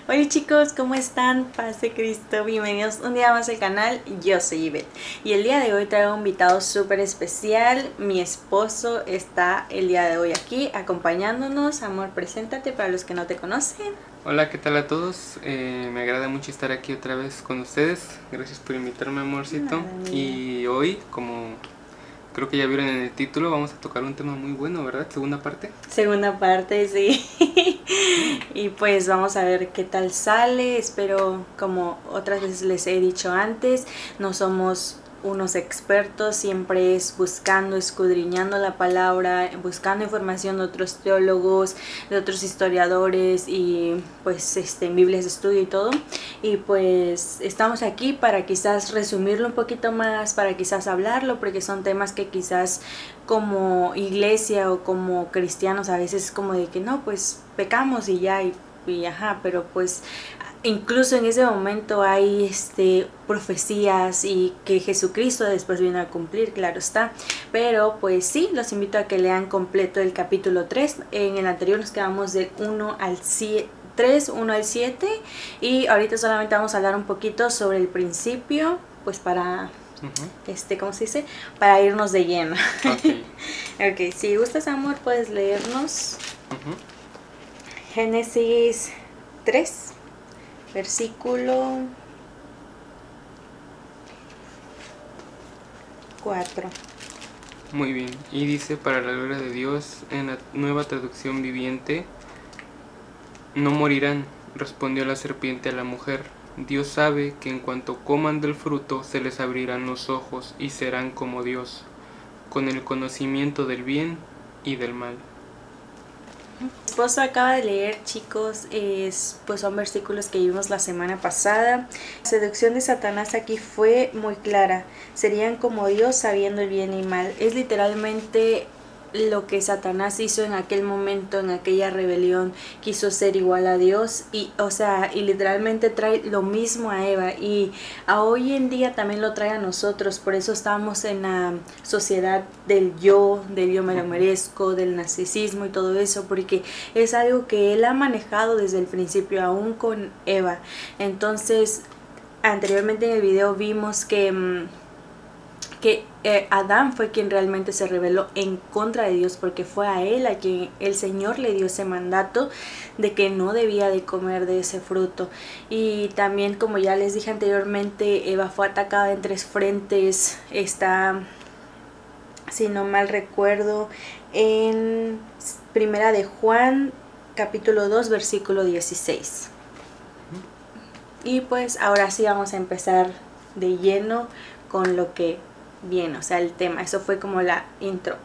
Hola chicos, ¿cómo están? Paz de Cristo, bienvenidos un día más al canal. Yo soy Ivette y el día de hoy traigo un invitado súper especial. Mi esposo está el día de hoy aquí acompañándonos. Amor, preséntate para los que no te conocen. Hola, ¿qué tal a todos? Me agrada mucho estar aquí otra vez con ustedes. Gracias por invitarme, amorcito. Y hoy, como creo que ya vieron en el título, vamos a tocar un tema muy bueno, ¿verdad? Segunda parte. Segunda parte, sí. Y pues vamos a ver qué tal sale. Espero, como otras veces les he dicho antes, no somos unos expertos, siempre es buscando, escudriñando la palabra, buscando información de otros teólogos, de otros historiadores y pues en Biblias de estudio y todo. Y pues estamos aquí para quizás resumirlo un poquito más, para quizás hablarlo, porque son temas que quizás como iglesia o como cristianos a veces como de que no, pues pecamos y ya, y ajá, pero pues incluso en ese momento hay profecías y que Jesucristo después viene a cumplir, claro está. Pero pues sí, los invito a que lean completo el capítulo 3. En el anterior nos quedamos del 1 al 7. 3, 1 al 7 y ahorita solamente vamos a hablar un poquito sobre el principio, pues para ¿cómo se dice? Para irnos de lleno. Ok, si gustas, amor, puedes leernos Génesis 3, versículo 4. Muy bien, y dice: para la gloria de Dios, en la Nueva Traducción Viviente: no morirán, respondió la serpiente a la mujer. Dios sabe que en cuanto coman del fruto se les abrirán los ojos y serán como Dios, con el conocimiento del bien y del mal. Mi esposo acaba de leer, chicos, pues son versículos que vimos la semana pasada. La seducción de Satanás aquí fue muy clara. Serían como Dios sabiendo el bien y mal. Es literalmente lo que Satanás hizo en aquel momento, en aquella rebelión. Quiso ser igual a Dios y literalmente trae lo mismo a Eva y a hoy en día también lo trae a nosotros. Por eso estamos en la sociedad del yo me lo merezco, del narcisismo y todo eso, porque es algo que él ha manejado desde el principio, aún con Eva. Entonces, anteriormente en el video vimos que Adán fue quien realmente se rebeló en contra de Dios, porque fue a él a quien el Señor le dio ese mandato de que no debía de comer de ese fruto. Y también, como ya les dije anteriormente, Eva fue atacada en 3 frentes. Está, si no mal recuerdo, en Primera de Juan capítulo 2 versículo 16. Y pues ahora sí vamos a empezar de lleno con lo que viene, o sea, el tema. Eso fue como la intro.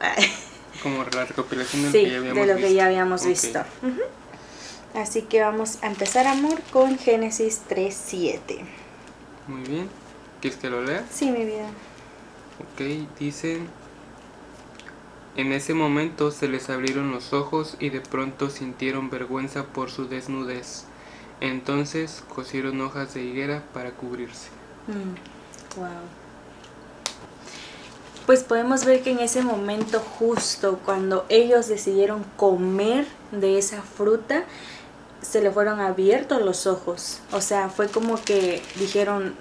Como la recopilación de lo que ya habíamos visto. Así que vamos a empezar, amor, con Génesis 3:7. Muy bien. ¿Quieres que lo lea? Sí, mi vida. Ok, dice: en ese momento se les abrieron los ojos y de pronto sintieron vergüenza por su desnudez. Entonces cosieron hojas de higuera para cubrirse. Wow. Pues podemos ver que en ese momento, justo cuando ellos decidieron comer de esa fruta, se le fueron abiertos los ojos. O sea, fue como que dijeron,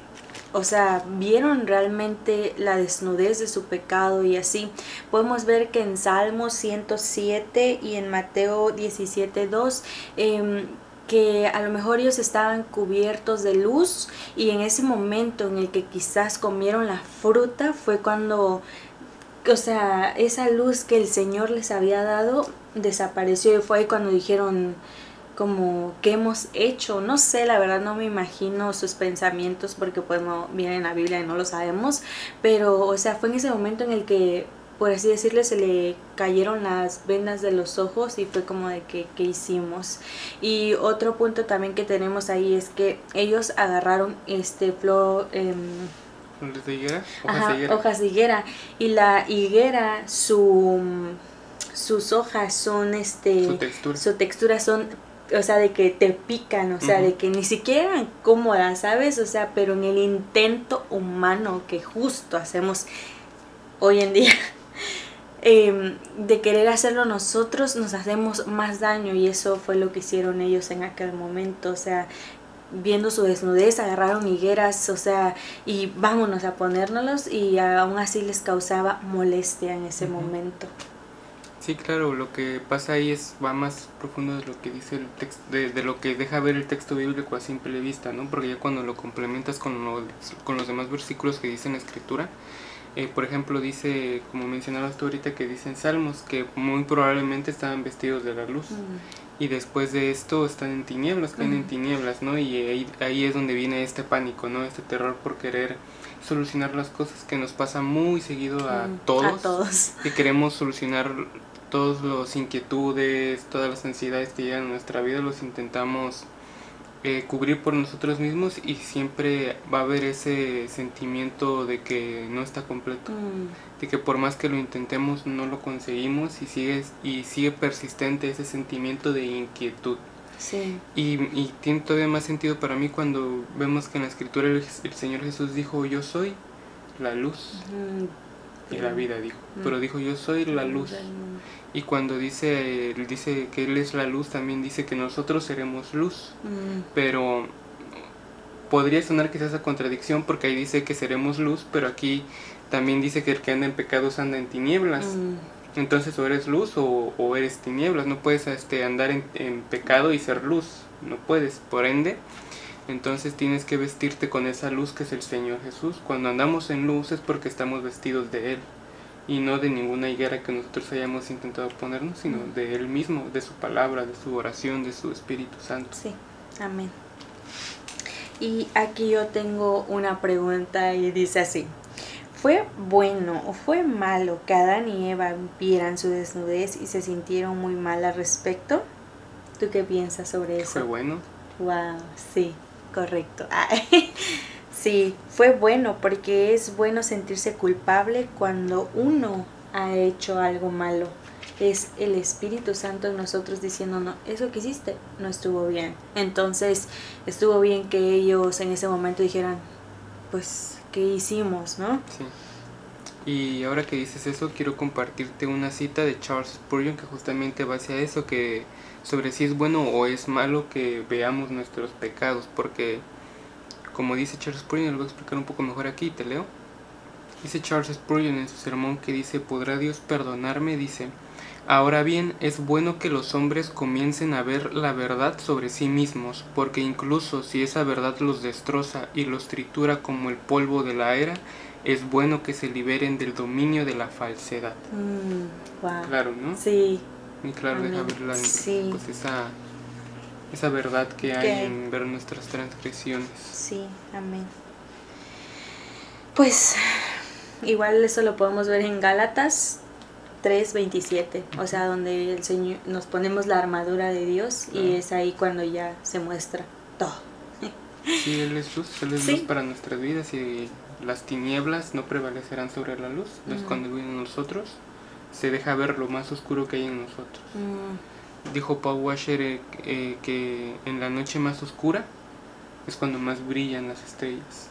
o sea, vieron realmente la desnudez de su pecado y así. Podemos ver que en Salmos 107 y en Mateo 17:2, que a lo mejor ellos estaban cubiertos de luz y en ese momento en el que quizás comieron la fruta fue cuando, o sea, esa luz que el Señor les había dado desapareció y fue ahí cuando dijeron como, ¿qué hemos hecho? No sé, la verdad no me imagino sus pensamientos porque pues no viene en la Biblia y no lo sabemos, pero o sea, fue en ese momento en el que, por así decirle, se le cayeron las vendas de los ojos y fue como de que, ¿qué hicimos? Y otro punto también que tenemos ahí es que ellos agarraron flor... ¿Hojas de higuera? Hojas de higuera. Y la higuera, sus hojas son, su textura son, o sea, de que te pican, o sea, de que ni siquiera eran cómodas, ¿sabes? O sea, pero en el intento humano que justo hacemos hoy en día, de querer hacerlo nosotros, nos hacemos más daño, y eso fue lo que hicieron ellos en aquel momento. O sea, viendo su desnudez, agarraron higueras, o sea, y vámonos a ponérnoslos, y aún así les causaba molestia en ese momento. Sí, claro, lo que pasa ahí va más profundo de lo que dice el texto, de lo que deja ver el texto bíblico a simple vista, ¿no? Porque ya cuando lo complementas con los demás versículos que dice en la Escritura, por ejemplo, dice, como mencionabas tú ahorita, que dicen Salmos, que muy probablemente estaban vestidos de la luz. Y después de esto están en tinieblas, caen en tinieblas, ¿no? Y ahí es donde viene este pánico, ¿no? Este terror por querer solucionar las cosas, que nos pasa muy seguido a todos. Que queremos solucionar todas las inquietudes, todas las ansiedades que llegan a nuestra vida, los intentamos cubrir por nosotros mismos, y siempre va a haber ese sentimiento de que no está completo, de que por más que lo intentemos no lo conseguimos, y sigue persistente ese sentimiento de inquietud. Sí. Y tiene todavía más sentido para mí cuando vemos que en la Escritura el Señor Jesús dijo: yo soy la luz y la vida, dijo, pero dijo: yo soy la luz. Y cuando dice que Él es la luz, también dice que nosotros seremos luz. Pero podría sonar quizás a contradicción, porque ahí dice que seremos luz, pero aquí también dice que el que anda en pecados anda en tinieblas. Entonces, o eres luz o eres tinieblas. No puedes andar en pecado y ser luz, no puedes. Por ende, entonces tienes que vestirte con esa luz que es el Señor Jesús. Cuando andamos en luz es porque estamos vestidos de Él, y no de ninguna higuera que nosotros hayamos intentado ponernos, sino de Él mismo, de su palabra, de su oración, de su Espíritu Santo. Sí, amén. Y aquí yo tengo una pregunta, y dice así: ¿fue bueno o fue malo que Adán y Eva vieran su desnudez y se sintieron muy mal al respecto? ¿Tú qué piensas sobre eso? ¿Fue bueno? Wow, sí, correcto. Sí, fue bueno, porque es bueno sentirse culpable cuando uno ha hecho algo malo. Es el Espíritu Santo en nosotros diciendo: no, eso que hiciste no estuvo bien. Entonces estuvo bien que ellos en ese momento dijeran: pues, ¿qué hicimos, no? Sí. Y ahora que dices eso, quiero compartirte una cita de Charles Spurgeon que justamente va hacia eso, que sobre si es bueno o es malo que veamos nuestros pecados, porque como dice Charles Spurgeon, lo voy a explicar un poco mejor aquí, te leo. Dice Charles Spurgeon en su sermón que dice: ¿podrá Dios perdonarme? Dice: ahora bien, es bueno que los hombres comiencen a ver la verdad sobre sí mismos, porque incluso si esa verdad los destroza y los tritura como el polvo de la era, es bueno que se liberen del dominio de la falsedad. Wow. Claro, ¿no? Sí. Y claro, deja ver pues esa verdad que hay en ver nuestras transgresiones. Sí, amén. Pues igual eso lo podemos ver en Gálatas 3:27, o sea, donde el Señor nos ponemos la armadura de Dios, y es ahí cuando ya se muestra todo. Sí, Él es luz para nuestras vidas, y las tinieblas no prevalecerán sobre la luz. Entonces cuando viene en nosotros se deja ver lo más oscuro que hay en nosotros. Dijo Paul Washer que en la noche más oscura es cuando más brillan las estrellas.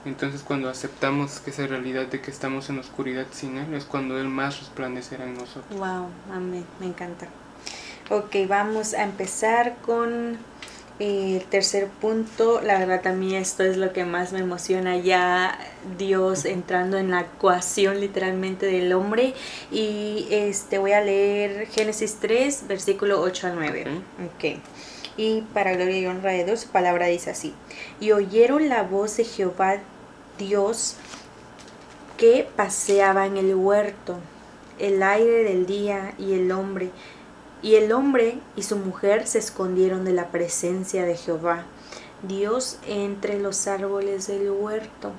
Entonces cuando aceptamos que esa realidad de que estamos en oscuridad sin Él, es cuando Él más resplandecerá en nosotros. Wow, amén, me encanta. Ok, vamos a empezar con el tercer punto. La verdad, también esto es lo que más me emociona, ya Dios entrando en la ecuación literalmente del hombre. Y voy a leer Génesis 3, versículo 8 al 9. Ok. Y para gloria y honra de Dios, su palabra dice así: y oyeron la voz de Jehová Dios que paseaba en el huerto, el aire del día, y el hombre y su mujer se escondieron de la presencia de Jehová Dios entre los árboles del huerto.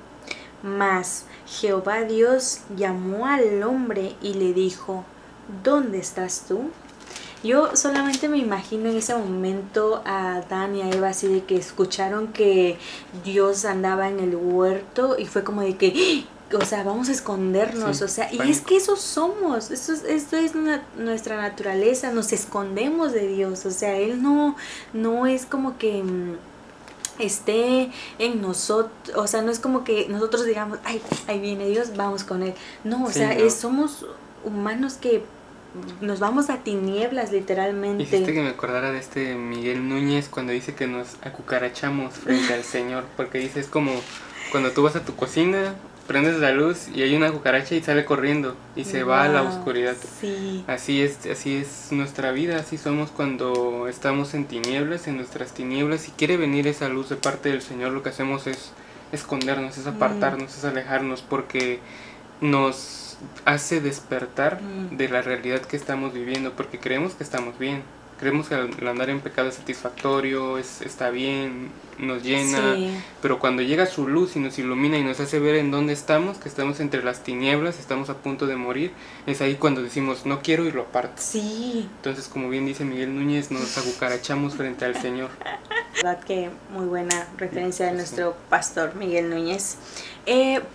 Mas Jehová Dios llamó al hombre y le dijo: ¿dónde estás tú? Yo solamente me imagino en ese momento a Adán y a Eva, así de que escucharon que Dios andaba en el huerto, y fue como de que, o sea, vamos a escondernos, o sea, y es que eso somos, esto es nuestra naturaleza, nos escondemos de Dios, o sea, Él no es como que esté en nosotros, o sea, no es como que nosotros digamos: ay, ahí viene Dios, vamos con Él, no, o sea, somos humanos que nos vamos a tinieblas literalmente. Hiciste que me acordara de este Miguel Núñez cuando dice que nos acucarachamos frente al Señor, porque dice, es como cuando tú vas a tu cocina, prendes la luz y hay una cucaracha y sale corriendo y se va a la oscuridad. Sí. Así es nuestra vida, así somos cuando estamos en tinieblas, en nuestras tinieblas, y quiere venir esa luz de parte del Señor. Lo que hacemos es escondernos, es apartarnos, es alejarnos, porque nos hace despertar de la realidad que estamos viviendo, porque creemos que estamos bien, creemos que el andar en pecado es satisfactorio, está bien, nos llena, Sí. pero cuando llega su luz y nos ilumina y nos hace ver en dónde estamos, que estamos entre las tinieblas, estamos a punto de morir, es ahí cuando decimos no quiero y lo aparto. Sí. Entonces, como bien dice Miguel Núñez, nos acucarachamos frente al Señor. Verdad que muy buena referencia de nuestro pastor Miguel Núñez.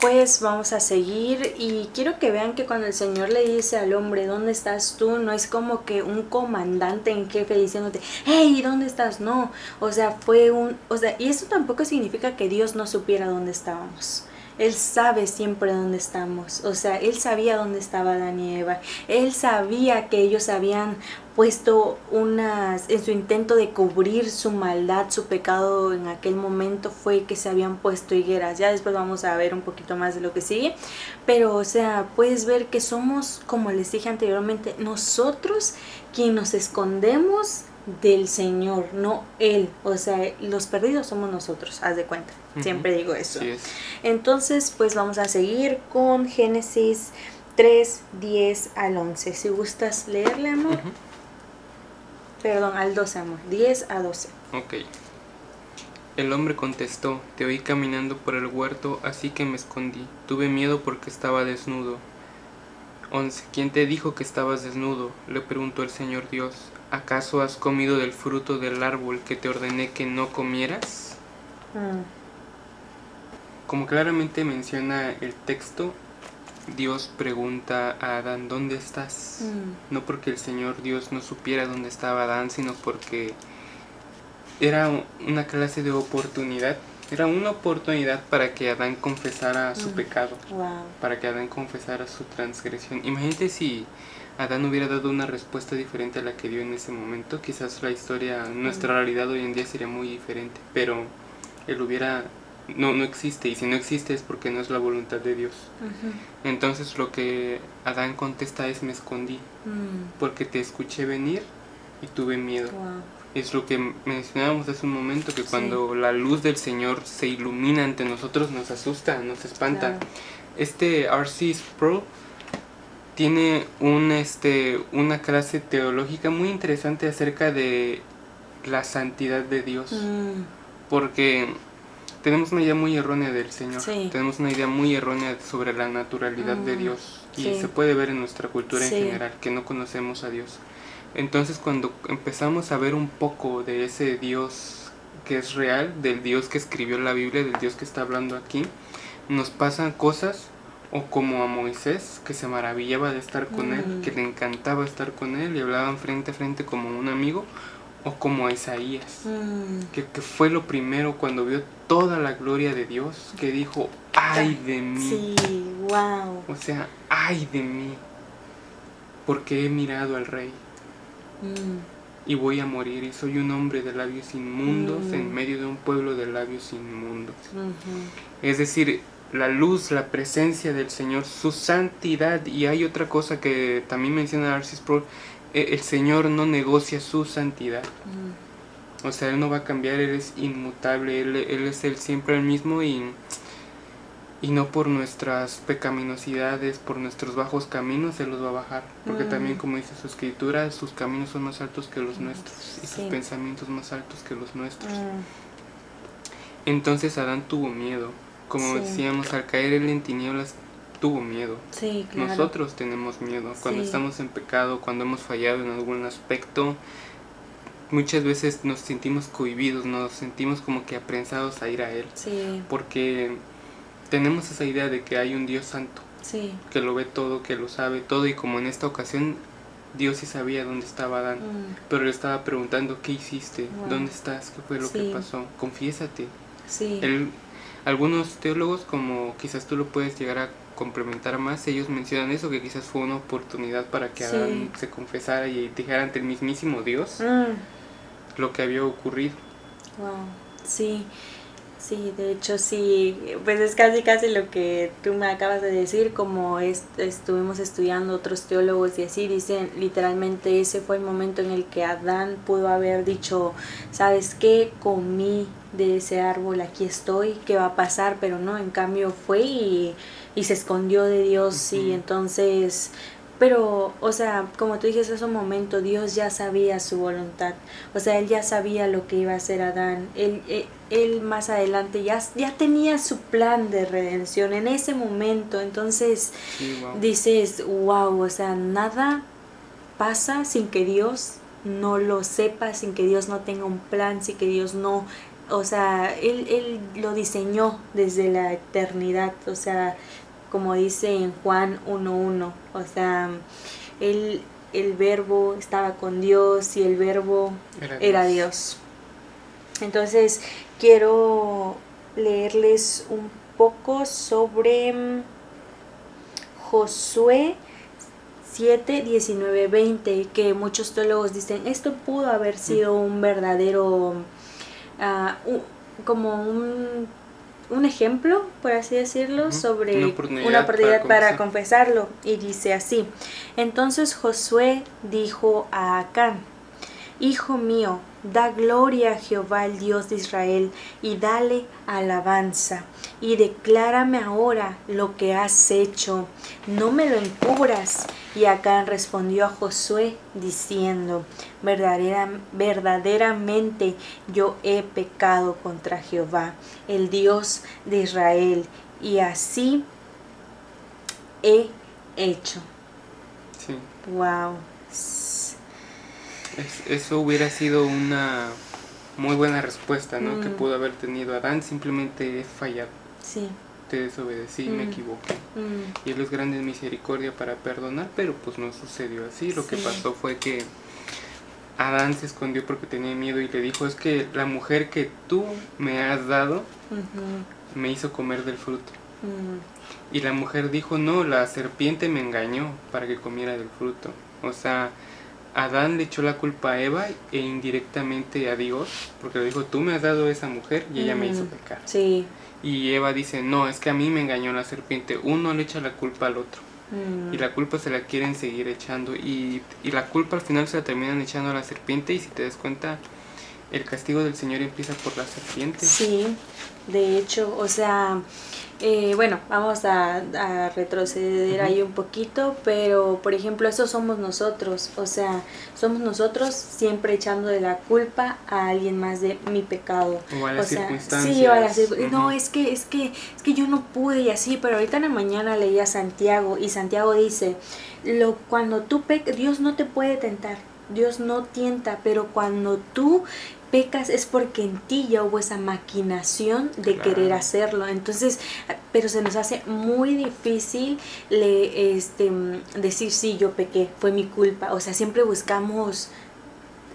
Pues vamos a seguir, y quiero que vean que cuando el Señor le dice al hombre, ¿dónde estás tú? No es como que un comandante en jefe diciéndote, hey, ¿dónde estás? No, o sea, y eso tampoco significa que Dios no supiera dónde estábamos. Él sabe siempre dónde estamos. O sea, Él sabía dónde estaba Adán y Eva. Él sabía que ellos habían puesto en su intento de cubrir su maldad, su pecado en aquel momento fue que se habían puesto higueras. Ya después vamos a ver un poquito más de lo que sigue. Pero, o sea, puedes ver que somos, como les dije anteriormente, nosotros quienes nos escondemos del Señor, no Él. O sea, los perdidos somos nosotros, haz de cuenta. Siempre digo eso. Sí es. Entonces, pues vamos a seguir con Génesis 3, 10 al 11. Si gustas leerle, amor. Perdón, al 12, amor. 10 a 12. Ok. El hombre contestó, te oí caminando por el huerto, así que me escondí. Tuve miedo porque estaba desnudo. 11. ¿Quién te dijo que estabas desnudo? Le preguntó el Señor Dios. ¿Acaso has comido del fruto del árbol que te ordené que no comieras? Como claramente menciona el texto, Dios pregunta a Adán, ¿dónde estás? No porque el Señor Dios no supiera dónde estaba Adán, sino porque era una clase de oportunidad. Era una oportunidad para que Adán confesara su pecado, para que Adán confesara su transgresión. Imagínate si Adán hubiera dado una respuesta diferente a la que dio en ese momento. Quizás la historia, nuestra realidad hoy en día sería muy diferente, pero él hubiera... No existe, y si no existe es porque no es la voluntad de Dios. Entonces lo que Adán contesta es, me escondí, porque te escuché venir y tuve miedo. Es lo que mencionábamos hace un momento, que cuando la luz del Señor se ilumina ante nosotros nos asusta, nos espanta. Este R.C. Sproul tiene una clase teológica muy interesante acerca de la santidad de Dios, porque tenemos una idea muy errónea del Señor, tenemos una idea muy errónea sobre la naturalidad de Dios, y se puede ver en nuestra cultura en general, que no conocemos a Dios. Entonces cuando empezamos a ver un poco de ese Dios que es real, del Dios que escribió la Biblia, del Dios que está hablando aquí, nos pasan cosas, o como a Moisés, que se maravillaba de estar con él, que le encantaba estar con él y hablaban frente a frente como un amigo, o como a Isaías, que fue lo primero cuando vio toda la gloria de Dios, que dijo, ¡ay de mí! Sí, wow. O sea, ¡ay de mí! Porque he mirado al Rey. Y voy a morir, y soy un hombre de labios inmundos en medio de un pueblo de labios inmundos. Es decir, la luz, la presencia del Señor, su santidad. Y hay otra cosa que también menciona R.C. Sproul, el Señor no negocia su santidad. O sea, Él no va a cambiar, Él es inmutable, Él es siempre el mismo, y no por nuestras pecaminosidades, por nuestros bajos caminos, Él los va a bajar. Porque también, como dice su escritura, sus caminos son más altos que los nuestros, y sus pensamientos más altos que los nuestros. Entonces Adán tuvo miedo. Como decíamos, al caer él en tinieblas, tuvo miedo. Nosotros tenemos miedo. Cuando estamos en pecado, cuando hemos fallado en algún aspecto, muchas veces nos sentimos cohibidos, nos sentimos como que aprensados a ir a Él. Porque tenemos esa idea de que hay un Dios santo, que lo ve todo, que lo sabe todo, y como en esta ocasión Dios sí sabía dónde estaba Adán, pero le estaba preguntando, ¿qué hiciste? ¿Dónde estás? ¿Qué fue lo que pasó? Confiésate. algunos teólogos, como quizás tú lo puedes llegar a complementar más, ellos mencionan eso, que quizás fue una oportunidad para que Adán se confesara y dijera ante el mismísimo Dios lo que había ocurrido. Wow, sí. Sí, de hecho sí, pues es casi lo que tú me acabas de decir, como estuvimos estudiando otros teólogos y así, dicen literalmente ese fue el momento en el que Adán pudo haber dicho, ¿sabes qué? Comí de ese árbol, aquí estoy, ¿qué va a pasar? Pero no, en cambio fue y se escondió de Dios y entonces... Pero, o sea, como tú dijiste hace un momento, Dios ya sabía su voluntad. O sea, Él ya sabía lo que iba a hacer Adán. Él más adelante ya tenía su plan de redención en ese momento. Entonces, dices, wow, o sea, nada pasa sin que Dios no lo sepa, sin que Dios no tenga un plan, sin que Dios no... O sea, Él lo diseñó desde la eternidad. O sea, como dice en Juan 1:1, o sea, el verbo estaba con Dios y el verbo era Dios. Entonces, quiero leerles un poco sobre Josué 7:19-20, que muchos teólogos dicen, esto pudo haber sido un verdadero, como un ejemplo, por así decirlo, sobre una oportunidad para confesarlo. Y dice así: entonces Josué dijo a Acán, hijo mío, da gloria a Jehová el Dios de Israel y dale alabanza y declárame ahora lo que has hecho, no me lo encubras. Y Acán respondió a Josué diciendo, verdaderamente yo he pecado contra Jehová, el Dios de Israel, y así he hecho. Sí. Wow. Eso hubiera sido una muy buena respuesta, ¿no? Que pudo haber tenido Adán, simplemente he fallado. Sí. Te desobedecí, me equivoqué. Y Él es grande en misericordia para perdonar, pero pues no sucedió así. Lo que pasó fue que Adán se escondió porque tenía miedo y le dijo, es que la mujer que tú me has dado me hizo comer del fruto. Y la mujer dijo, no, la serpiente me engañó para que comiera del fruto. O sea, Adán le echó la culpa a Eva e indirectamente a Dios, porque le dijo, tú me has dado esa mujer y ella me hizo pecar. Sí. Y Eva dice, no, es que a mí me engañó la serpiente. Uno le echa la culpa al otro. Y la culpa se la quieren seguir echando. Y la culpa al final se la terminan echando a la serpiente. Y si te das cuenta, el castigo del Señor empieza por la serpiente. Sí, de hecho, o sea... bueno, vamos a retroceder ahí un poquito, pero por ejemplo eso somos nosotros, o sea, somos nosotros siempre echando de la culpa a alguien más de mi pecado. O a las circunstancias. Sí, o a las circunstancias. No, es que yo no pude y así, pero ahorita en la mañana leía Santiago y Santiago dice, cuando tú pecas, Dios no te puede tentar, Dios no tienta, pero cuando tú pecas es porque en ti ya hubo esa maquinación de querer hacerlo. Entonces, pero se nos hace muy difícil decir, sí, yo pequé, fue mi culpa. O sea, siempre buscamos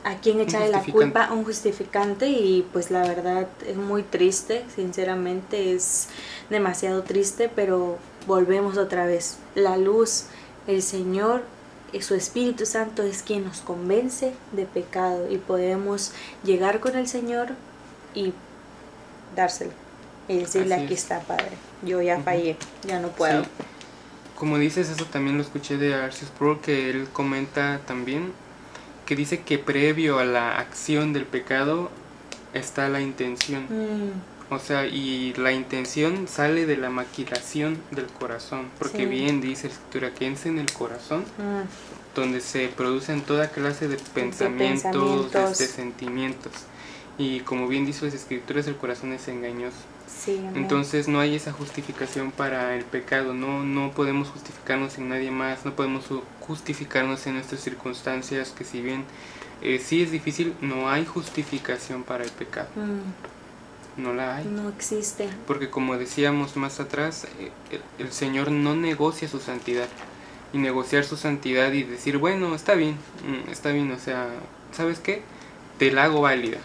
a quién echarle la culpa, un justificante, y pues la verdad es muy triste, sinceramente es demasiado triste, pero volvemos otra vez. La luz, el Señor, su Espíritu Santo es quien nos convence de pecado y podemos llegar con el Señor y dárselo y decirle, aquí está, Padre, yo ya fallé, ya no puedo. Sí. Como dices, eso también lo escuché de R.C. Sproul, que él comenta también, que dice que previo a la acción del pecado está la intención. O sea, y la intención sale de la maquinación del corazón, porque bien dice la Escritura que es en el corazón donde se producen toda clase de pensamientos. De sentimientos. Y como bien dice las Escrituras, el corazón es engañoso. Sí, entonces no hay esa justificación para el pecado, no podemos justificarnos en nadie más, no podemos justificarnos en nuestras circunstancias, que si bien sí es difícil, no hay justificación para el pecado. No la hay. No existe. Porque como decíamos más atrás, el Señor no negocia su santidad. Y negociar su santidad y decir, bueno, está bien, o sea, ¿sabes qué? Te la hago válida.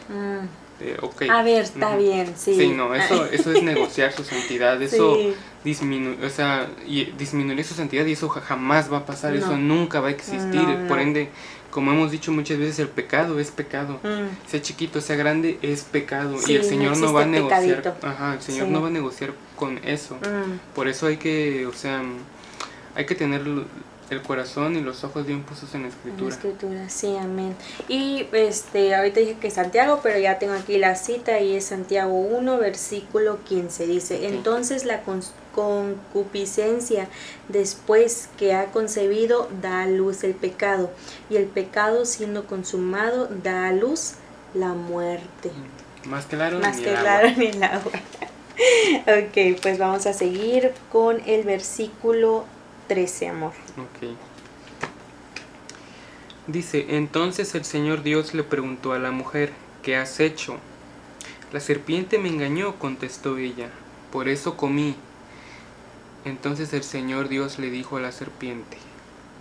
ok. A ver, está bien, sí. Sí, no, eso es negociar su santidad, eso Sí. disminuir su santidad, y eso jamás va a pasar, No. eso nunca va a existir. No, Por no. ende, como hemos dicho muchas veces, el pecado es pecado. Sea chiquito, sea grande, es pecado. Sí, y el Señor no va a existe negociar. pecadito. El Señor Sí. no va a negociar con eso. Por eso hay que, hay que tener el corazón y los ojos bien puestos en la En la Escritura. Escritura, sí, amén. Y ahorita dije que Santiago, pero ya tengo aquí la cita y es Santiago 1, versículo 15. Dice, Ok. entonces la concupiscencia, después que ha concebido, da a luz el pecado, y el pecado, siendo consumado, da a luz la muerte. Más claro Más ni que el agua. claro ni el agua. Ok, pues vamos a seguir con el versículo 13, amor. Ok. Dice, entonces el Señor Dios le preguntó a la mujer, ¿qué has hecho? La serpiente me engañó, contestó ella, por eso comí. Entonces el Señor Dios le dijo a la serpiente.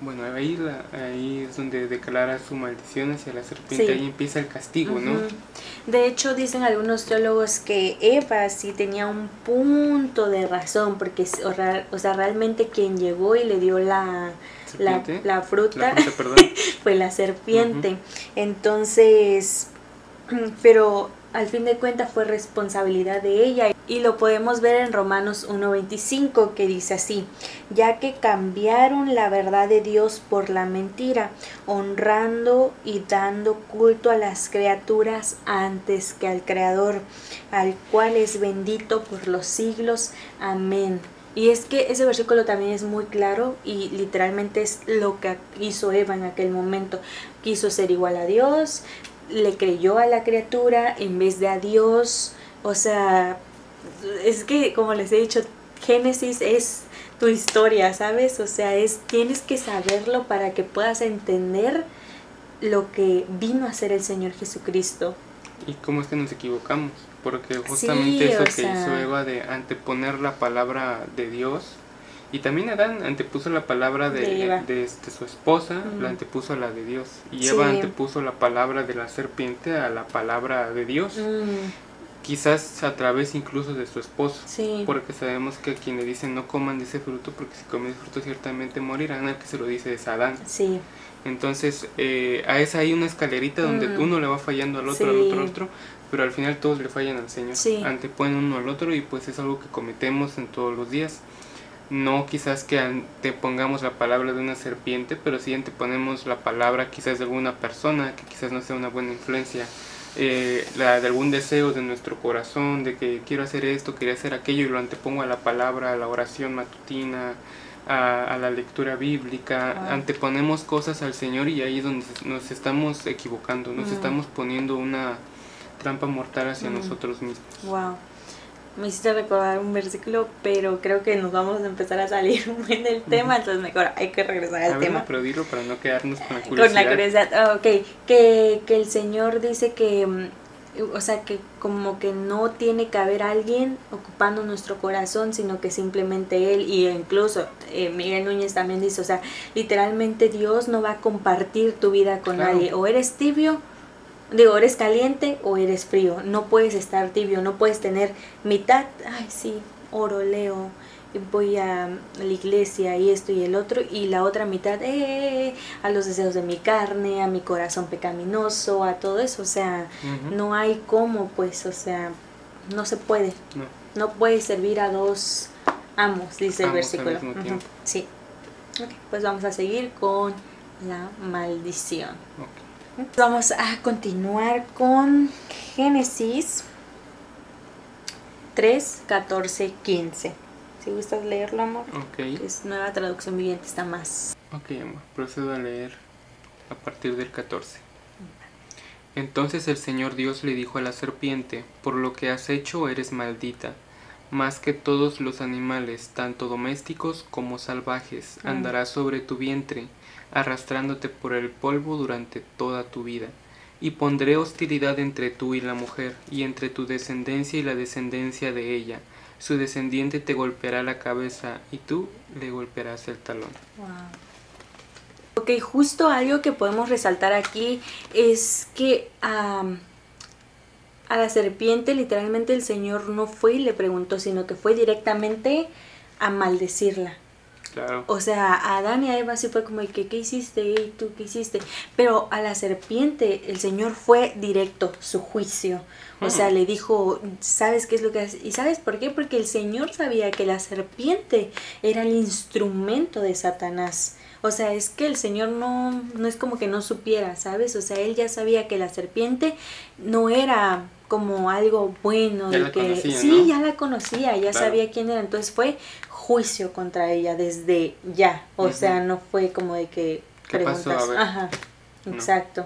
Bueno, ahí es donde declara su maldición hacia la serpiente, Sí. ahí empieza el castigo, ¿no? De hecho, dicen algunos teólogos que Eva sí tenía un punto de razón, porque realmente quien llegó y le dio la fruta perdón. fue la serpiente. Entonces, pero al fin de cuentas fue responsabilidad de ella, y lo podemos ver en Romanos 1:25, que dice así, ya que cambiaron la verdad de Dios por la mentira, honrando y dando culto a las criaturas antes que al Creador, al cual es bendito por los siglos. Amén. Y es que ese versículo también es muy claro, y literalmente es lo que hizo Eva en aquel momento. Quiso ser igual a Dios, le creyó a la criatura en vez de a Dios. O sea, es que, como les he dicho, Génesis es tu historia, ¿sabes? O sea, tienes que saberlo para que puedas entender lo que vino a ser el Señor Jesucristo. ¿Y cómo es que nos equivocamos? Porque justamente Sí, eso que hizo Eva de anteponer la palabra de Dios, y también Adán antepuso la palabra de su esposa, la antepuso a la de Dios. Y Eva antepuso la palabra de la serpiente a la palabra de Dios. Quizás a través incluso de su esposo. Sí. Porque sabemos que a quien le dicen no coman de ese fruto, porque si comen ese fruto ciertamente morirán, al que se lo dice es Adán. Sí. Entonces, hay una escalerita donde uno le va fallando al otro, al otro, pero al final todos le fallan al Señor. Sí. Anteponen uno al otro, y pues es algo que cometemos en todos los días. No quizás que antepongamos la palabra de una serpiente, pero sí anteponemos la palabra quizás de alguna persona que quizás no sea una buena influencia, de algún deseo de nuestro corazón, de que quiero hacer esto, quería hacer aquello, y lo antepongo a la palabra, a la oración matutina, a la lectura bíblica. Anteponemos cosas al Señor, y ahí es donde nos estamos equivocando, nos estamos poniendo una trampa mortal hacia nosotros mismos. Wow. Me hiciste recordar un versículo, pero creo que nos vamos a empezar a salir en el tema, entonces mejor hay que regresar al tema. Pero dilo para no quedarnos con la curiosidad. Con la curiosidad, ok. Que el Señor dice que, o sea, que como que no tiene que haber alguien ocupando nuestro corazón, sino que simplemente Él. Y incluso Miguel Núñez también dice, o sea, literalmente Dios no va a compartir tu vida con nadie. O eres tibio, eres caliente o eres frío. No puedes estar tibio, no puedes tener mitad, ay sí, oro, leo, voy a la iglesia y esto y el otro, y la otra mitad a los deseos de mi carne, a mi corazón pecaminoso, a todo eso. O sea, no hay cómo, pues, o sea, no se puede. No puedes servir a dos amos, dice el versículo. Al mismo tiempo. Sí. Okay, pues vamos a seguir con la maldición. Vamos a continuar con Génesis 3, 14, 15. Si gustas leerlo, amor. Es Nueva Traducción Viviente, está más. Ok, amor, procedo a leer a partir del 14. Entonces el Señor Dios le dijo a la serpiente, por lo que has hecho eres maldita, más que todos los animales, tanto domésticos como salvajes, andarás sobre tu vientre, arrastrándote por el polvo durante toda tu vida. Y pondré hostilidad entre tú y la mujer, y entre tu descendencia y la descendencia de ella. Su descendiente te golpeará la cabeza, y tú le golpearás el talón. Wow. Ok, justo algo que podemos resaltar aquí es que a la serpiente literalmente el Señor no fue y le preguntó, sino que fue directamente a maldecirla. Claro. O sea, a Adán y a Eva sí fue como, ¿qué hiciste? ¿Y tú qué hiciste? Pero a la serpiente el Señor fue directo, su juicio. O sea, le dijo, ¿sabes qué es lo que haces? ¿Y sabes por qué? Porque el Señor sabía que la serpiente era el instrumento de Satanás. O sea, es que el Señor no es como que no supiera, ¿sabes? O sea, Él ya sabía que la serpiente no era como algo bueno. Ya de la que conocía, sí, ¿no? ya la conocía, ya Claro. sabía quién era. Entonces fue juicio contra ella desde ya. O sea, no fue como de que ¿Qué pasó? A ver. Ajá, No. exacto.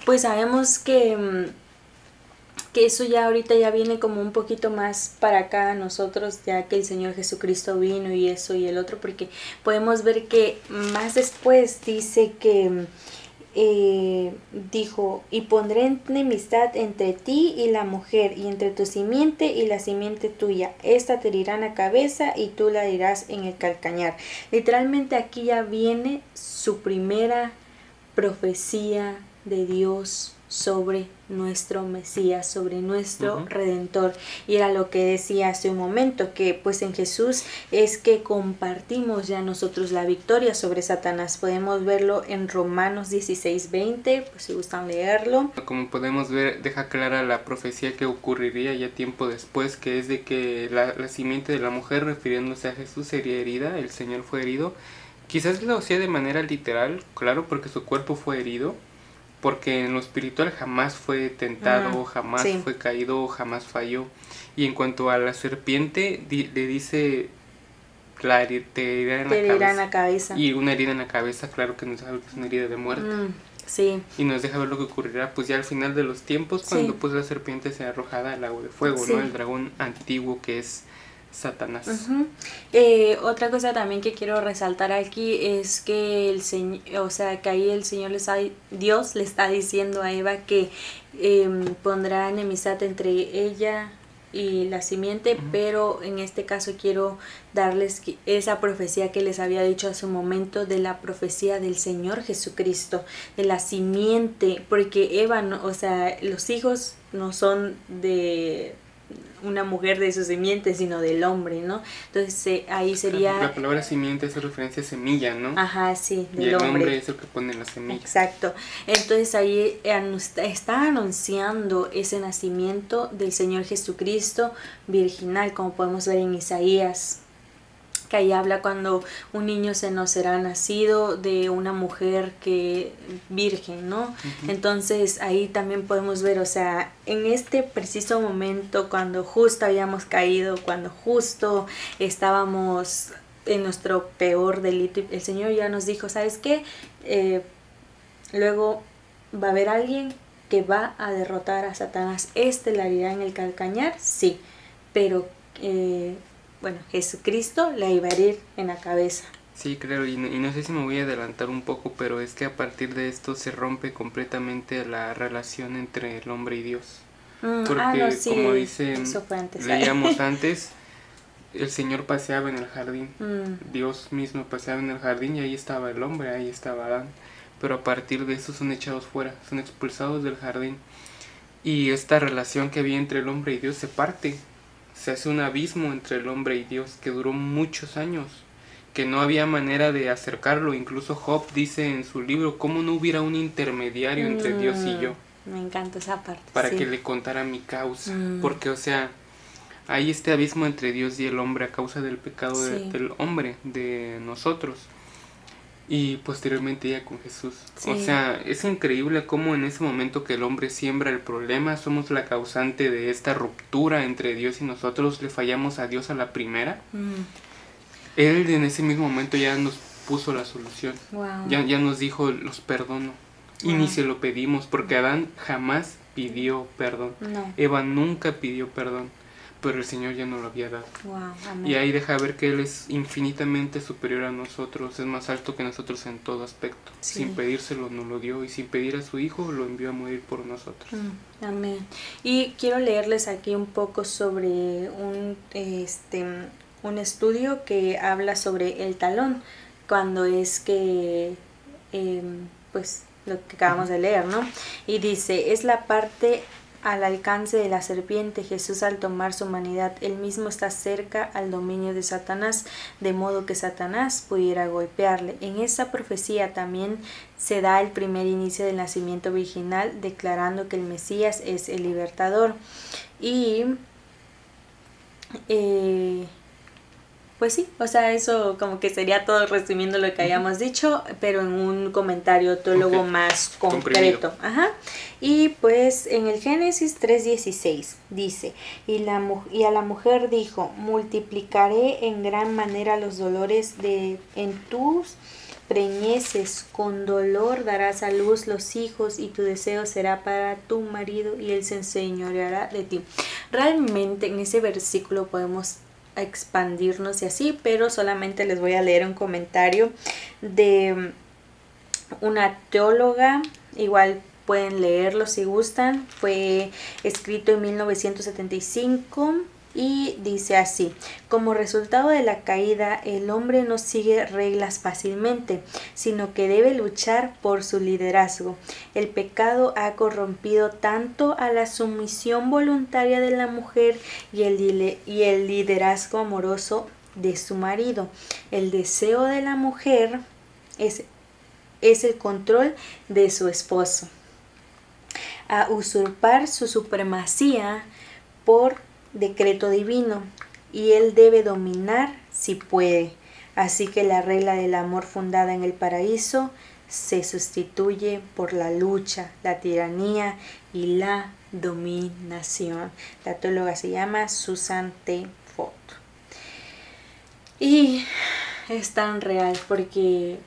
Pues sabemos que eso ya ahorita ya viene como un poquito más para acá a nosotros, ya que el Señor Jesucristo vino y eso y el otro, porque podemos ver que más después dice que dijo, y pondré enemistad entre ti y la mujer, y entre tu simiente y la simiente tuya. Esta te herirá en la cabeza y tú la herirás en el calcañar. Literalmente aquí ya viene su primera profecía de Dios sobre nuestro Mesías, sobre nuestro Redentor. Y era lo que decía hace un momento, que pues en Jesús es que compartimos ya nosotros la victoria sobre Satanás. Podemos verlo en Romanos 16:20, pues si gustan leerlo. Como podemos ver, deja clara la profecía que ocurriría ya tiempo después, que es de que la simiente de la mujer, refiriéndose a Jesús, sería herida, el Señor fue herido. Quizás lo hacía de manera literal, claro, porque su cuerpo fue herido, porque en lo espiritual jamás fue tentado, jamás fue caído, jamás falló. Y en cuanto a la serpiente, le dice, te herirá en la cabeza. Y una herida en la cabeza, claro que nos deja ver que es una herida de muerte. Sí. Y nos deja ver lo que ocurrirá pues ya al final de los tiempos, cuando pues la serpiente sea arrojada al lago de fuego, ¿no? El dragón antiguo que es Satanás. Otra cosa también que quiero resaltar aquí es que el Señor, o sea, que ahí el Señor Dios le está diciendo a Eva que pondrá enemistad entre ella y la simiente, pero en este caso quiero darles esa profecía que les había dicho hace un momento, de la profecía del Señor Jesucristo, de la simiente, porque Eva, o sea, los hijos no son de una mujer de su simiente, sino del hombre, ¿no? Entonces ahí sería... La palabra simiente hace referencia a semilla, ¿no? Ajá, sí, del y el hombre es el que pone la semilla. Exacto. Entonces ahí está anunciando ese nacimiento del Señor Jesucristo virginal, como podemos ver en Isaías, que ahí habla cuando un niño se nos será nacido de una mujer que virgen, ¿no? Entonces ahí también podemos ver, o sea, en este preciso momento, cuando justo habíamos caído, cuando justo estábamos en nuestro peor delito, el Señor ya nos dijo, ¿sabes qué? Luego va a haber alguien que va a derrotar a Satanás. La herirá en el calcañar, sí, pero bueno, Jesucristo la iba a herir en la cabeza. Sí, claro, y no sé si me voy a adelantar un poco, pero es que a partir de esto se rompe completamente la relación entre el hombre y Dios. Porque como dice, leíamos antes, el Señor paseaba en el jardín, Dios mismo paseaba en el jardín y ahí estaba el hombre, ahí estaba Adán. Pero a partir de eso son echados fuera, son expulsados del jardín. Y esta relación que había entre el hombre y Dios se parte. Se hace un abismo entre el hombre y Dios que duró muchos años, que no había manera de acercarlo. Incluso Job dice en su libro, ¿cómo no hubiera un intermediario entre Dios y yo? Me encanta esa parte. Para que le contara mi causa. Porque, o sea, hay este abismo entre Dios y el hombre a causa del pecado del hombre, de nosotros. Y posteriormente ya con Jesús. O sea, es increíble cómo en ese momento que el hombre siembra el problema, somos la causante de esta ruptura entre Dios y nosotros, le fallamos a Dios a la primera. Él en ese mismo momento ya nos puso la solución. Ya nos dijo, los perdono. Y ni se lo pedimos, porque Adán jamás pidió perdón. Eva nunca pidió perdón, pero el Señor ya nos lo había dado. Y ahí deja ver que Él es infinitamente superior a nosotros, es más alto que nosotros en todo aspecto. Sin pedírselo nos lo dio, y sin pedir a su Hijo lo envió a morir por nosotros. Amén. Y quiero leerles aquí un poco sobre un estudio que habla sobre el talón, cuando es que pues lo que acabamos de leer, ¿no? Y dice, es la parte al alcance de la serpiente. Jesús, al tomar su humanidad, él mismo está cerca al dominio de Satanás, de modo que Satanás pudiera golpearle. En esta profecía también se da el primer inicio del nacimiento virginal, declarando que el Mesías es el libertador. Y pues sí, o sea, eso como que sería todo resumiendo lo que hayamos dicho, pero en un comentario teólogo más concreto. Ajá. Y pues en el Génesis 3:16 dice, y a la mujer dijo, multiplicaré en gran manera los dolores en tus preñeces, con dolor darás a luz los hijos, y tu deseo será para tu marido, y él se enseñoreará de ti. Realmente en ese versículo podemos expandirnos y así, pero solamente les voy a leer un comentario de una teóloga, igual pueden leerlo si gustan, fue escrito en 1975 y dice así: como resultado de la caída, el hombre no sigue reglas fácilmente, sino que debe luchar por su liderazgo. El pecado ha corrompido tanto a la sumisión voluntaria de la mujer y el liderazgo amoroso de su marido. El deseo de la mujer es el control de su esposo, a usurpar su supremacía por decreto divino, y él debe dominar si puede. Así que la regla del amor fundada en el paraíso se sustituye por la lucha, la tiranía y la dominación. La teóloga se llama Susan T. Ford. Y es tan real porque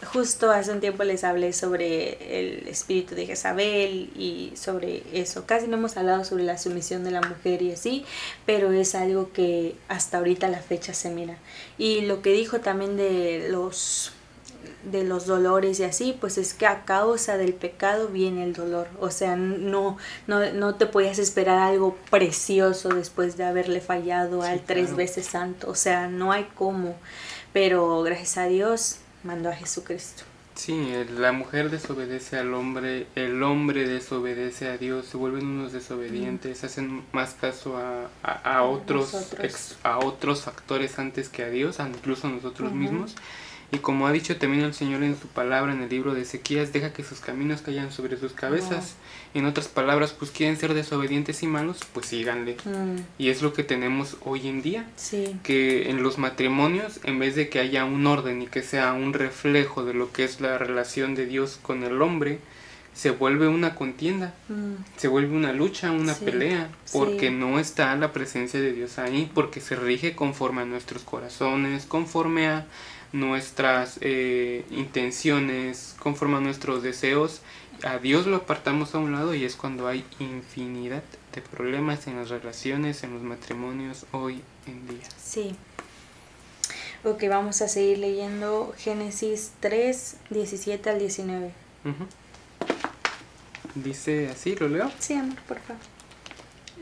justo hace un tiempo les hablé sobre el espíritu de Jezabel y sobre eso. Casi no hemos hablado sobre la sumisión de la mujer y así, pero es algo que hasta ahorita la fecha se mira. Y lo que dijo también de los dolores y así, pues es que a causa del pecado viene el dolor. O sea, no te podías esperar algo precioso después de haberle fallado al 3 veces santo. O sea, no hay cómo. Pero gracias a Dios mandó a Jesucristo. Sí, la mujer desobedece al hombre, el hombre desobedece a Dios, se vuelven unos desobedientes, hacen más caso a otros factores antes que a Dios, incluso a nosotros mismos. Y como ha dicho también el Señor en su palabra en el libro de Ezequías, deja que sus caminos caigan sobre sus cabezas. En otras palabras, pues quieren ser desobedientes y malos, pues síganle. Y es lo que tenemos hoy en día. Sí. Que en los matrimonios, en vez de que haya un orden y que sea un reflejo de lo que es la relación de Dios con el hombre, se vuelve una contienda, se vuelve una lucha, una pelea, porque no está la presencia de Dios ahí, porque se rige conforme a nuestros corazones, conforme a nuestras intenciones, conforme a nuestros deseos. A Dios lo apartamos a un lado y es cuando hay infinidad de problemas en las relaciones, en los matrimonios hoy en día. Sí. Ok, vamos a seguir leyendo Génesis 3, 17 al 19. Dice así, ¿lo leo? Sí, amor, por favor.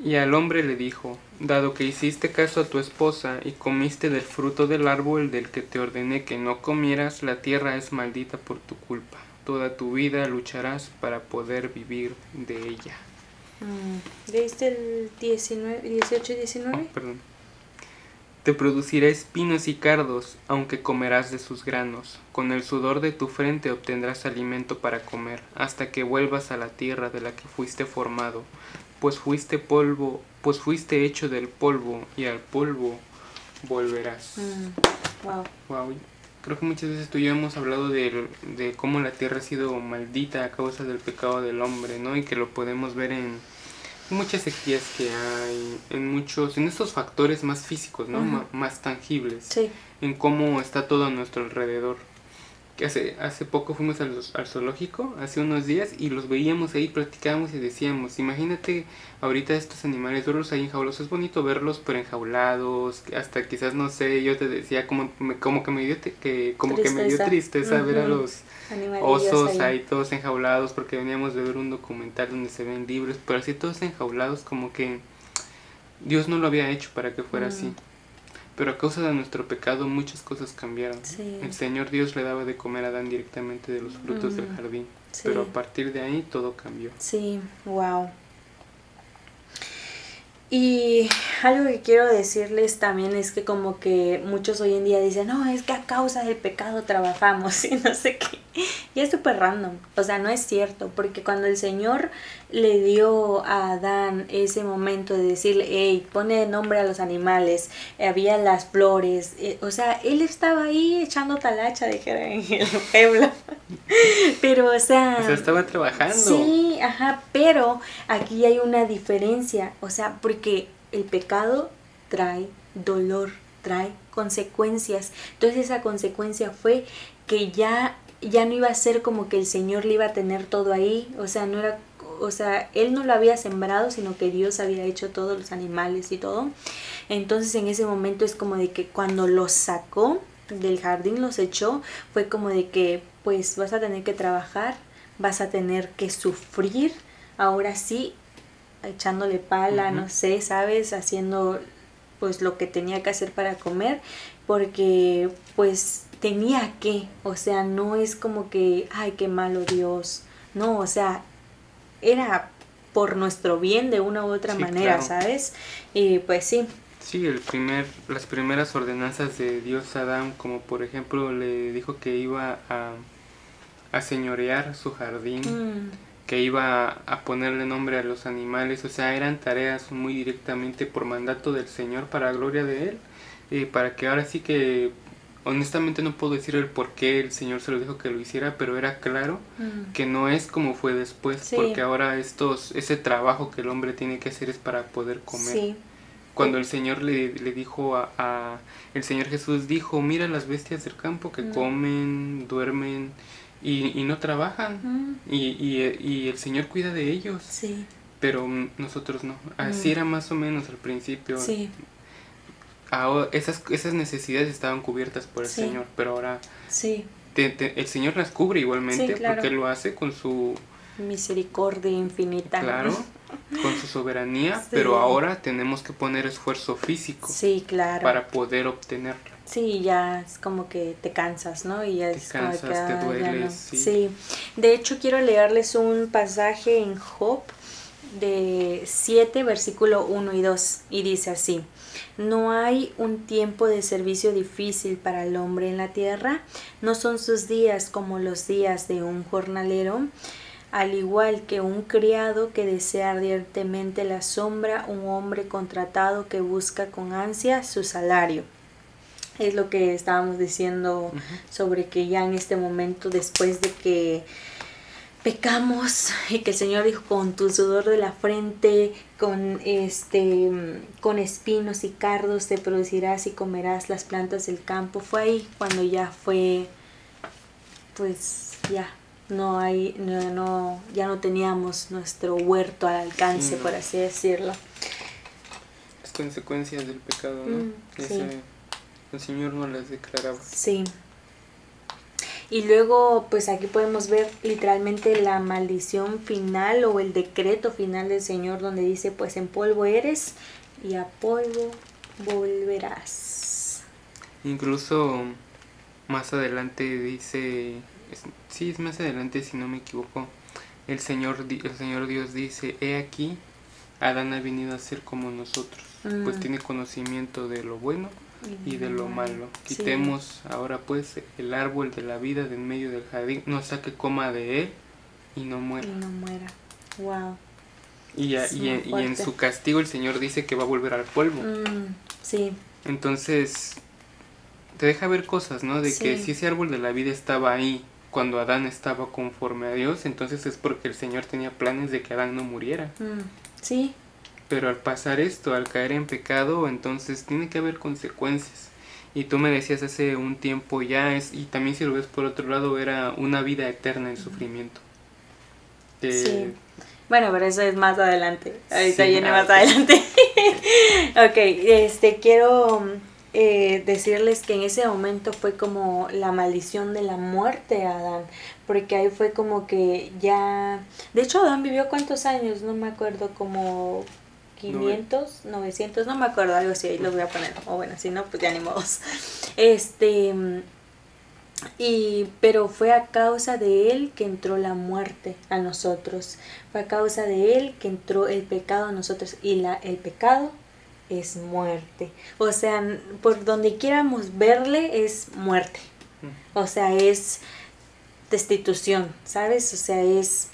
Y al hombre le dijo: dado que hiciste caso a tu esposa y comiste del fruto del árbol del que te ordené que no comieras, la tierra es maldita por tu culpa. Toda tu vida lucharás para poder vivir de ella. ¿Leíste el 18 y 19? Perdón. Te producirá espinos y cardos, aunque comerás de sus granos. Con el sudor de tu frente obtendrás alimento para comer, hasta que vuelvas a la tierra de la que fuiste formado. Pues fuiste hecho del polvo, y al polvo volverás. Wow. Creo que muchas veces tú y yo hemos hablado de cómo la tierra ha sido maldita a causa del pecado del hombre, ¿no? Y que lo podemos ver en muchas sequías que hay, en estos factores más físicos, ¿no? Más tangibles. Sí. En cómo está todo a nuestro alrededor. Que hace poco fuimos al zoológico, hace unos días, y los veíamos ahí, platicábamos y decíamos, imagínate ahorita estos animales, verlos ahí enjaulados, es bonito verlos pero enjaulados, hasta quizás, no sé, yo te decía como que me dio tristeza ver a los osos ahí todos enjaulados, porque veníamos de ver un documental donde se ven libres, pero así todos enjaulados, como que Dios no lo había hecho para que fuera así. Pero a causa de nuestro pecado muchas cosas cambiaron. Sí. El Señor Dios le daba de comer a Adán directamente de los frutos del jardín. Sí. Pero a partir de ahí todo cambió. Sí, wow. Y algo que quiero decirles también es que como que muchos hoy en día dicen, no, es que a causa del pecado trabajamos y no sé qué. Y es súper random, o sea, no es cierto, porque cuando el Señor le dio a Adán ese momento de decirle, hey, pone nombre a los animales, había las flores, o sea, él estaba ahí echando talacha, dijera en el pueblo. Pero, O sea, estaba trabajando. sí, ajá, pero aquí hay una diferencia, o sea, porque el pecado trae dolor, trae consecuencias. Entonces esa consecuencia fue que ya no iba a ser como que el Señor le iba a tener todo ahí, o sea, no era, o sea, él no lo había sembrado, sino que Dios había hecho todos los animales y todo. Entonces en ese momento es como de que cuando los sacó del jardín, los echó, fue como de que pues vas a tener que trabajar, vas a tener que sufrir, ahora sí, echándole pala, no sé, ¿sabes? Haciendo pues lo que tenía que hacer para comer, porque pues tenía que, o sea, no es como que, ay, qué malo Dios, no, o sea, era por nuestro bien de una u otra manera, claro. ¿sabes? Y pues sí. Sí, las primeras ordenanzas de Dios a Adán, como por ejemplo le dijo que iba a señorear su jardín, que iba a ponerle nombre a los animales, o sea, eran tareas muy directamente por mandato del Señor para gloria de Él, para que ahora sí que, honestamente no puedo decir el por qué el Señor se lo dijo que lo hiciera, pero era claro que no es como fue después, Sí. porque ahora ese trabajo que el hombre tiene que hacer es para poder comer. Sí. Cuando el Señor le dijo el Señor Jesús dijo, mira las bestias del campo que comen, duermen y no trabajan, y el Señor cuida de ellos. Sí. Pero nosotros no. Así era más o menos al principio. Sí. Ahora, esas necesidades estaban cubiertas por el Señor, pero ahora sí. El Señor las cubre igualmente, Sí, claro. porque Él lo hace con su misericordia infinita. Claro, con su soberanía, Sí. pero ahora tenemos que poner esfuerzo físico. Sí, claro. Para poder obtenerlo. Sí, ya es como que te cansas, ¿no? Y ya te es cansas, como que te duele, no. sí. Sí. De hecho, quiero leerles un pasaje en Job de 7, versículo 1 y 2, y dice así: no hay un tiempo de servicio difícil para el hombre en la tierra, no son sus días como los días de un jornalero, al igual que un criado que desea ardientemente la sombra, un hombre contratado que busca con ansia su salario. Es lo que estábamos diciendo sobre que ya en este momento, después de que pecamos y que el Señor dijo, con tu sudor de la frente, con espinos y cardos te producirás y comerás las plantas del campo, fue ahí cuando ya fue, pues ya ya no teníamos nuestro huerto al alcance, por así decirlo. Las consecuencias del pecado, ¿no? Sí. El Señor no las declaraba. Sí. Y luego, pues aquí podemos ver literalmente la maldición final o el decreto final del Señor, donde dice, pues en polvo eres y a polvo volverás. Incluso más adelante dice, sí, es más adelante si no me equivoco, el Señor Dios dice, he aquí, Adán ha venido a ser como nosotros, pues tiene conocimiento de lo bueno y de lo malo. Quitemos ahora pues el árbol de la vida de en medio del jardín, no sea que coma de él y no muera. Wow. Y en su castigo el Señor dice que va a volver al polvo. Sí. Entonces te deja ver cosas, ¿no? De que si ese árbol de la vida estaba ahí cuando Adán estaba conforme a Dios, entonces es porque el Señor tenía planes de que Adán no muriera. Sí. Pero al pasar esto, al caer en pecado, entonces tiene que haber consecuencias. Y tú me decías hace un tiempo ya, y también si lo ves por otro lado, era una vida eterna en sufrimiento. Sí. Bueno, pero eso es más adelante. Ahorita viene más adelante. Ok, quiero decirles que en ese momento fue como la maldición de la muerte a Adán. Porque ahí fue como que ya... De hecho, Adán vivió ¿cuántos años? No me acuerdo, como 500, 900, no me acuerdo, algo así, ahí lo voy a poner. O bueno, si no, pues ya ni modos. Pero fue a causa de él que entró la muerte a nosotros. Fue a causa de él que entró el pecado a nosotros. Y el pecado es muerte. O sea, por donde quieramos verle es muerte. O sea, es destitución, ¿sabes? O sea, es...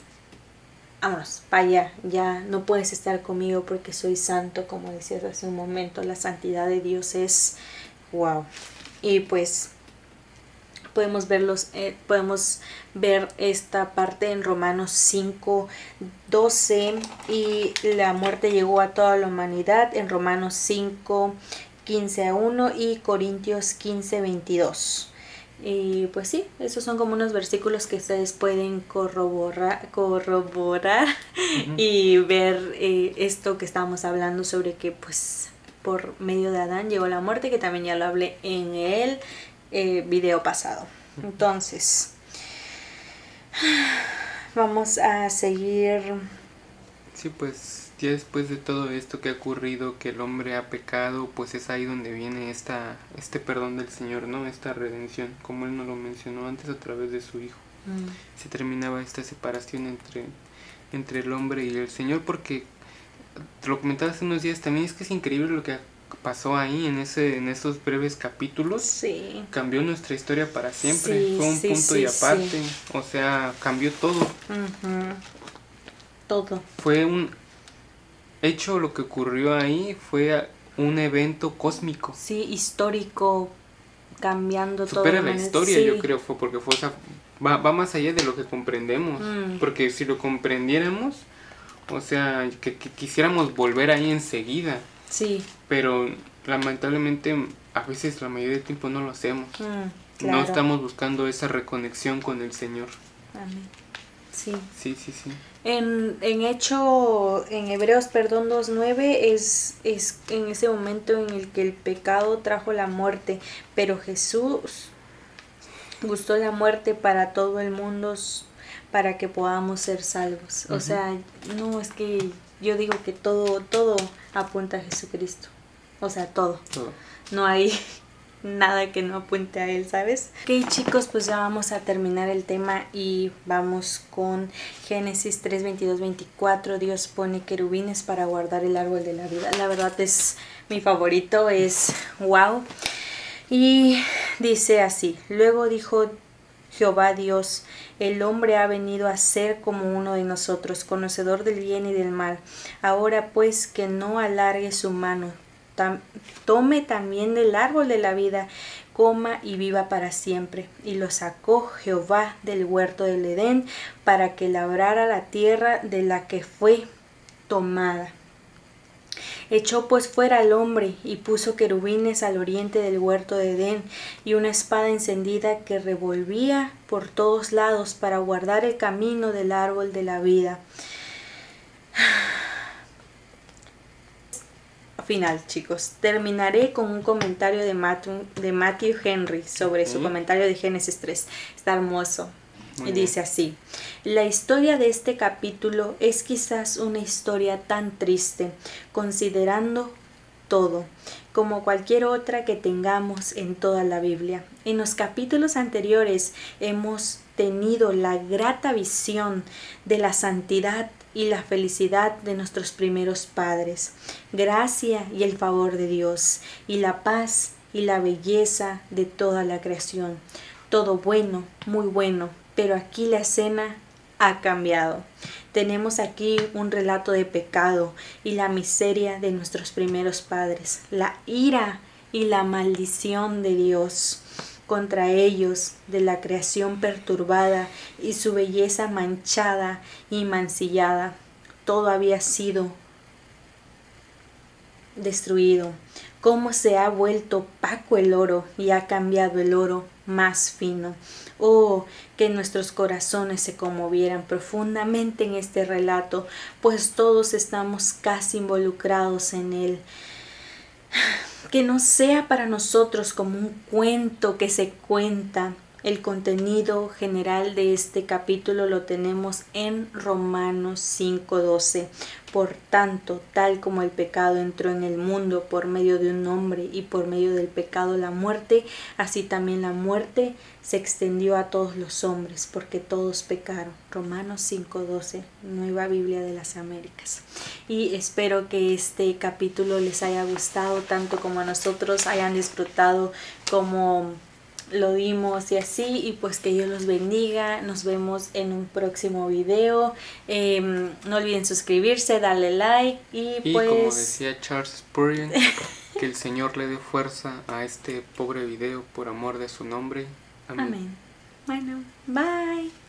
Vámonos, para allá, ya no puedes estar conmigo porque soy santo, como decías hace un momento. La santidad de Dios es... wow. Y pues... podemos ver esta parte en Romanos 5:12, y la muerte llegó a toda la humanidad en Romanos 5:15-1 y Corintios 15:22. Y pues sí, esos son como unos versículos que ustedes pueden corroborar y ver esto que estábamos hablando sobre que pues por medio de Adán llegó la muerte, que también ya lo hablé en el video pasado. Entonces vamos a seguir. Sí, pues ya después de todo esto que ha ocurrido, que el hombre ha pecado, pues es ahí donde viene este perdón del Señor, ¿no? Esta redención, como Él nos lo mencionó antes a través de su Hijo. Se terminaba esta separación entre el hombre y el Señor, porque te lo comentaba hace unos días también, es que es increíble lo que pasó ahí en esos breves capítulos. Sí. Cambió nuestra historia para siempre. Sí, fue un sí, punto sí, y aparte. sí. O sea, cambió todo. Todo. Fue un hecho, lo que ocurrió ahí fue un evento cósmico. Sí, histórico, cambiando todo. Supera la historia, sí. Yo creo, porque fue, o sea, va más allá de lo que comprendemos. Porque si lo comprendiéramos, o sea, que quisiéramos volver ahí enseguida. Sí. Pero lamentablemente a veces la mayoría del tiempo no lo hacemos. Claro. No estamos buscando esa reconexión con el Señor. Amén. Sí. Sí, sí, sí. En Hebreos 2:9 es en ese momento en el que el pecado trajo la muerte, pero Jesús gustó la muerte para todo el mundo, para que podamos ser salvos. O sea, no, es que yo digo que todo apunta a Jesucristo. O sea, todo. No hay nada que no apunte a Él, ¿sabes? Ok, chicos, pues ya vamos a terminar el tema y vamos con Génesis 3:22-24. Dios pone querubines para guardar el árbol de la vida. La verdad es mi favorito, es wow. Y dice así: luego dijo Jehová Dios, el hombre ha venido a ser como uno de nosotros, conocedor del bien y del mal. Ahora pues que no alargue su mano, tome también del árbol de la vida, coma y viva para siempre. Y lo sacó Jehová del huerto del Edén para que labrara la tierra de la que fue tomada. Echó pues fuera al hombre y puso querubines al oriente del huerto de Edén y una espada encendida que revolvía por todos lados para guardar el camino del árbol de la vida. Final, chicos. Terminaré con un comentario de Matthew Henry sobre su comentario de Génesis 3. Está hermoso. Y dice así: la historia de este capítulo es quizás una historia tan triste, considerando todo, como cualquier otra que tengamos en toda la Biblia. En los capítulos anteriores hemos tenido la grata visión de la santidad y la felicidad de nuestros primeros padres, gracia y el favor de Dios, y la paz y la belleza de toda la creación. Todo bueno, muy bueno. Pero aquí la escena ha cambiado. Tenemos aquí un relato de pecado y la miseria de nuestros primeros padres, la ira y la maldición de Dios contra ellos, de la creación perturbada y su belleza manchada y mancillada. Todo había sido destruido. Cómo se ha vuelto opaco el oro y ha cambiado el oro más fino. Oh, que nuestros corazones se conmovieran profundamente en este relato, pues todos estamos casi involucrados en él. Que no sea para nosotros como un cuento que se cuenta El contenido general de este capítulo lo tenemos en Romanos 5:12. Por tanto, tal como el pecado entró en el mundo por medio de un hombre y por medio del pecado la muerte, así también la muerte se extendió a todos los hombres, porque todos pecaron. Romanos 5:12, Nueva Biblia de las Américas. Y espero que este capítulo les haya gustado tanto como a nosotros, hayan disfrutado como lo dimos y así, y pues que Dios los bendiga. Nos vemos en un próximo video. No olviden suscribirse, darle like y pues, como decía Charles Spurgeon, que el Señor le dé fuerza a este pobre video por amor de su nombre. Amén. Amén. Bueno, bye.